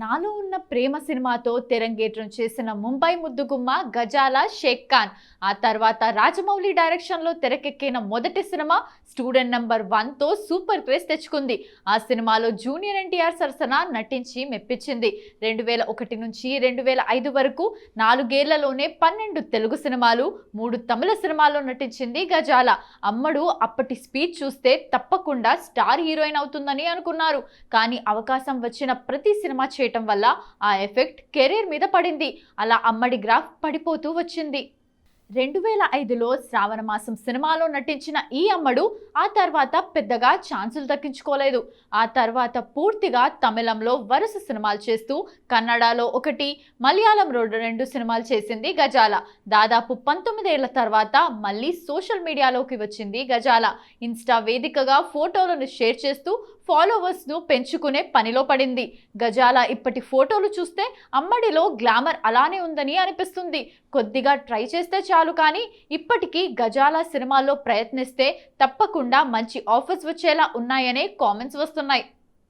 నాలో ఉన్న ప్రేమ సినిమాతో తెరంగేట్రం చేసిన ముంబై ముద్దుగుమ్మ గజాల షేక్ ఖాన్. ఆ తర్వాత రాజమౌళి డైరెక్షన్లో తెరకెక్కిన మొదటి సినిమా స్టూడెంట్ నెంబర్ 1తో సూపర్ క్రేజ్ తెచ్చుకుంది. ఆ సినిమాలో జూనియర్ ఎన్టీఆర్ సరసన నటించి మెప్పించింది. 2001 నుంచి 2005 వరకు 4 ఏళ్లలోనే 12 తెలుగు సినిమాలు, 3 తమిళ సినిమాల్లో నటించింది గజాల. అమ్మడు అప్పటి స్పీచ్ చూస్తే తప్పకుండా స్టార్ హీరోయిన్ అవుతుందని అనుకున్నారు. కానీ అవకాశం వచ్చిన ప్రతి సినిమా చేయటం వల్ల ఆ ఎఫెక్ట్ కెరీర్ మీద పడింది. అలా అమ్మడి గ్రాఫ్ పడిపోతూ వచ్చింది. 2005లో శ్రావణ మాసం సినిమాలో నటించిన ఈ అమ్మడు ఆ తర్వాత పెద్దగా ఛాన్సులు దక్కించుకోలేదు. ఆ తర్వాత పూర్తిగా తమిళంలో వరుస సినిమాలు చేస్తూ కన్నడలో 1, మలయాళంలో 2 సినిమాలు చేసింది గజాల. దాదాపు 19 ఏళ్ల తర్వాత మళ్ళీ సోషల్ మీడియాలోకి వచ్చింది గజాల. ఇన్స్టా వేదికగా ఫోటోలను షేర్ చేస్తూ ఫాలోవర్స్ను పెంచుకునే పనిలో పడింది. గజాల ఇప్పటి ఫోటోలు చూస్తే అమ్మడిలో గ్లామర్ అలానే ఉందని అనిపిస్తుంది. కొద్దిగా ట్రై చేస్తే చాలు, కానీ ఇప్పటికీ గజాల సినిమాల్లో ప్రయత్నిస్తే తప్పకుండా మంచి ఆఫర్స్ వచ్చేలా ఉన్నాయనే కామెంట్స్ వస్తున్నాయి.